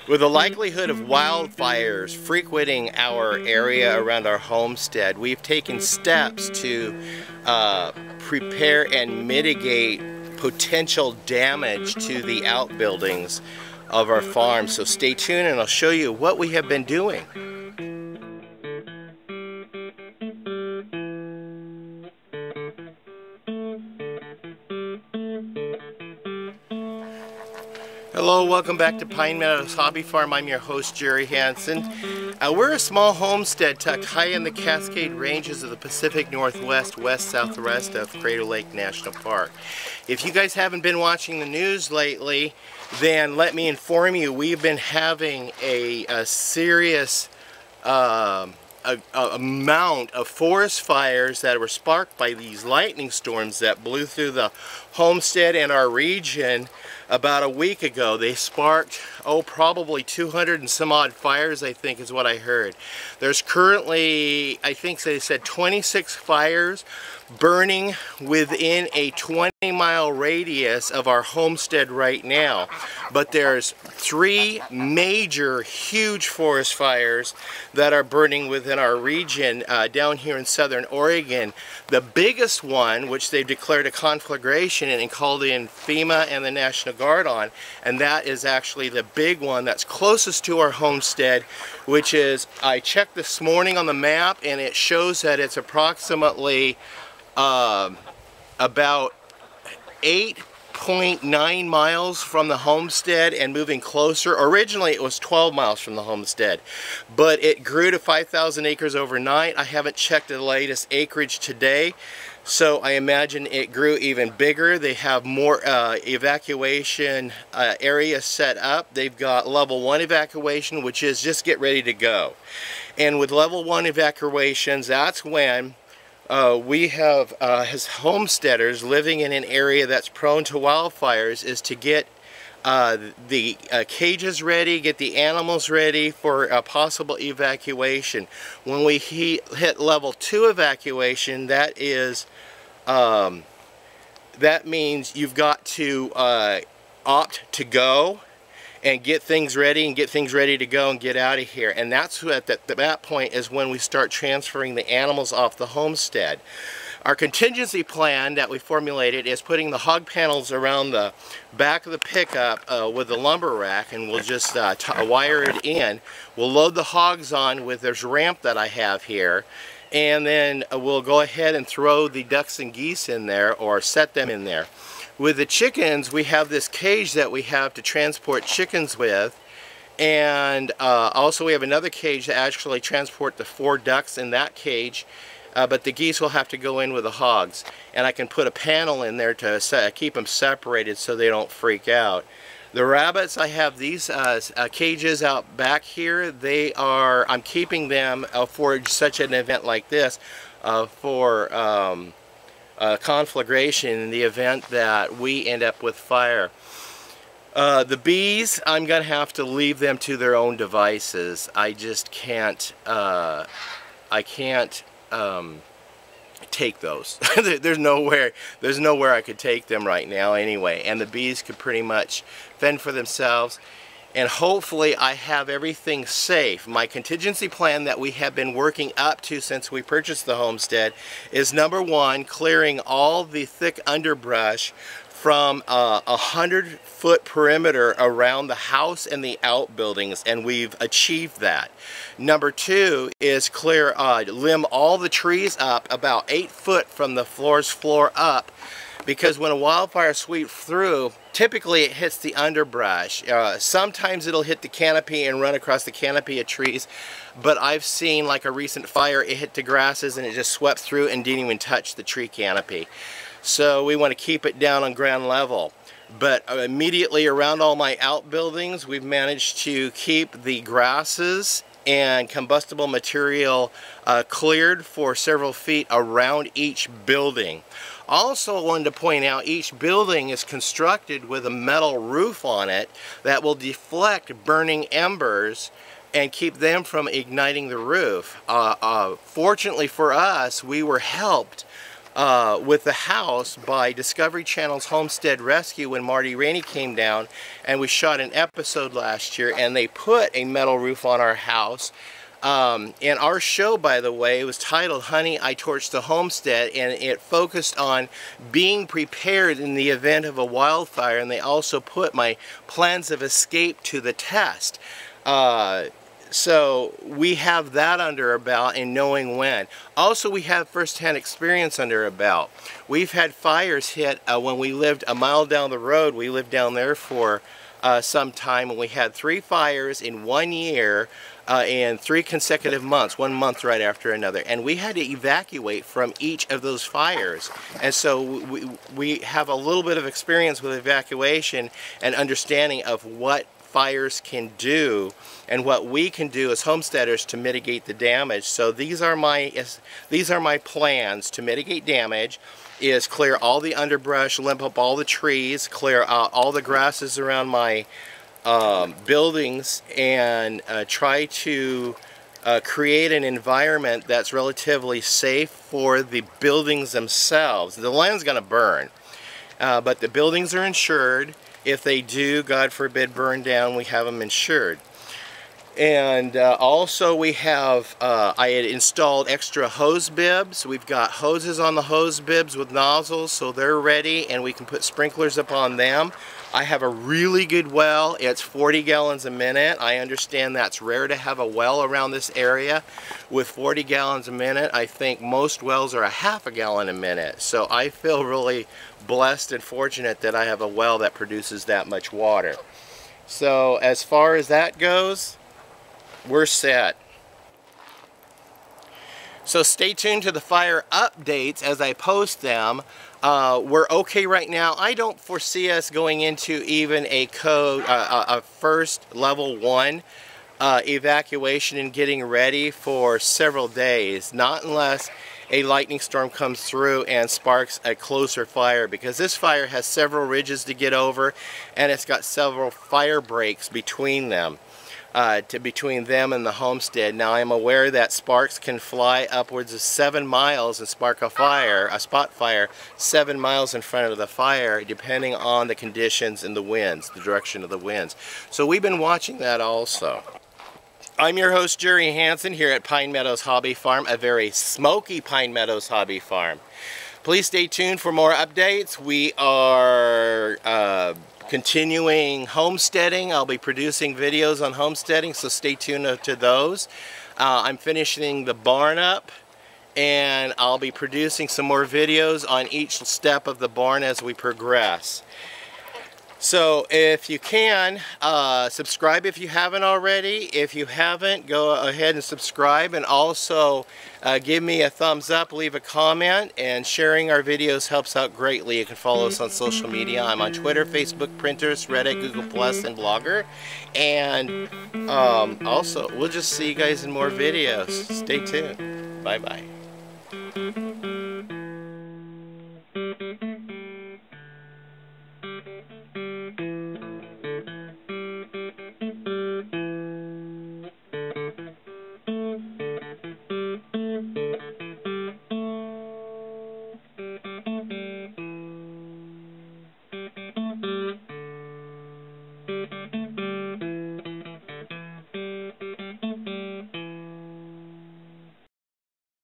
With the likelihood of wildfires frequenting our area around our homestead, we've taken steps to prepare and mitigate potential damage to the outbuildings of our farm. So stay tuned and I'll show you what we have been doing. Hello, welcome back to Pine Meadows Hobby Farm. I'm your host, Jerry Hansen. We're a small homestead tucked high in the Cascade Ranges of the Pacific Northwest, west-southwest of Crater Lake National Park. If you guys haven't been watching the news lately, then let me inform you, we've been having a serious amount of forest fires that were sparked by these lightning storms that blew through the homestead and our region about a week ago. They sparked, probably 200 and some odd fires, I think is what I heard. There's currently, I think they said 26 fires burning within a 20-mile radius of our homestead right now. But there's 3 major huge forest fires that are burning within our region down here in southern Oregon. The biggest one, which they've declared a conflagration and called in FEMA and the National Guard on, and that is actually the big one that's closest to our homestead, which is, I checked this morning on the map and it shows that it's approximately about 8.9 miles from the homestead and moving closer. Originally it was 12 miles from the homestead, but it grew to 5,000 acres overnight. I haven't checked the latest acreage today, so I imagine it grew even bigger. They have more evacuation areas set up. They've got level 1 evacuation, which is just get ready to go. And with level 1 evacuations, that's when we have, as homesteaders living in an area that's prone to wildfires, is to get the cages ready, get the animals ready for a possible evacuation. When we hit level 2 evacuation, that is, that means you've got to opt to go and get things ready to go and get out of here. And that's at that point is when we start transferring the animals off the homestead. Our contingency plan that we formulated is putting the hog panels around the back of the pickup with the lumber rack, and we'll just wire it in. We'll load the hogs on with this ramp that I have here, and then we'll go ahead and throw the ducks and geese in there, or set them in there. With the chickens, we have this cage that we have to transport chickens with, and also we have another cage to actually transport the 4 ducks in that cage, but the geese will have to go in with the hogs. And I can put a panel in there to keep them separated so they don't freak out. The rabbits, I have these cages out back here. I'm keeping them for such an event like this, for conflagration in the event that we end up with fire. The bees, I'm going to have to leave them to their own devices. I just can't, I can't take those. there's nowhere I could take them right now anyway, and the bees could pretty much fend for themselves. And hopefully I have everything safe. My contingency plan that we have been working up to since we purchased the homestead is, number 1, clearing all the thick underbrush from a 100-foot perimeter around the house and the outbuildings, and we've achieved that. Number 2 is limb all the trees up about 8 foot from the floor up, because when a wildfire sweeps through, typically it hits the underbrush. Sometimes it'll hit the canopy and run across the canopy of trees, but I've seen, like a recent fire, it hit the grasses and it just swept through and didn't even touch the tree canopy. So we want to keep it down on ground level. But immediately around all my outbuildings, we've managed to keep the grasses and combustible material cleared for several feet around each building. Also, I wanted to point out, each building is constructed with a metal roof on it that will deflect burning embers and keep them from igniting the roof. Fortunately for us, we were helped with the house by Discovery Channel's Homestead Rescue when Marty Rainey came down, and we shot an episode last year, and they put a metal roof on our house. And our show, by the way, was titled Honey, I Torched the Homestead, and it focused on being prepared in the event of a wildfire, and they also put my plans of escape to the test. So we have that under our belt and knowing when. Also, we have first-hand experience under our belt. We've had fires hit when we lived a mile down the road. We lived down there for some time, and we had 3 fires in 1 year in 3 consecutive months, 1 month right after another. And we had to evacuate from each of those fires. And so we have a little bit of experience with evacuation and understanding of what fires can do and what we can do as homesteaders to mitigate the damage. So these are my plans to mitigate damage: is clear all the underbrush, limp up all the trees, clear out all the grasses around my buildings, and try to create an environment that's relatively safe for the buildings themselves. The land's going to burn, but the buildings are insured. If they do, God forbid, burn down, we have them insured. And also we have, I had installed extra hose bibs. We've got hoses on the hose bibs with nozzles, so they're ready, and we can put sprinklers up on them. I have a really good well. It's 40 gallons a minute. I understand that's rare to have a well around this area with 40 gallons a minute. I think most wells are a half a gallon a minute. So I feel really blessed and fortunate that I have a well that produces that much water. So as far as that goes, we're set. So stay tuned to the fire updates as I post them. We're okay right now. I don't foresee us going into even a code, a first level 1 evacuation and getting ready for several days. Not unless a lightning storm comes through and sparks a closer fire, because this fire has several ridges to get over, and it's got several fire breaks between them. Between them and the homestead. Now, I'm aware that sparks can fly upwards of 7 miles and spark a fire, a spot fire, 7 miles in front of the fire, depending on the conditions and the winds, the direction of the winds. So we've been watching that also. I'm your host, Jerry Hansen, here at Pine Meadows Hobby Farm, a very smoky Pine Meadows Hobby Farm. Please stay tuned for more updates. We are continuing homesteading. I'll be producing videos on homesteading, so stay tuned to those. I'm finishing the barn up, and I'll be producing some more videos on each step of the barn as we progress. So if you can, subscribe if you haven't already. If you haven't, go ahead and subscribe, and also give me a thumbs up, leave a comment, and sharing our videos helps out greatly. You can follow us on social media. I'm on Twitter, Facebook, Pinterest, Reddit, Google+, and Blogger. And also, we'll just see you guys in more videos. Stay tuned. Bye-bye.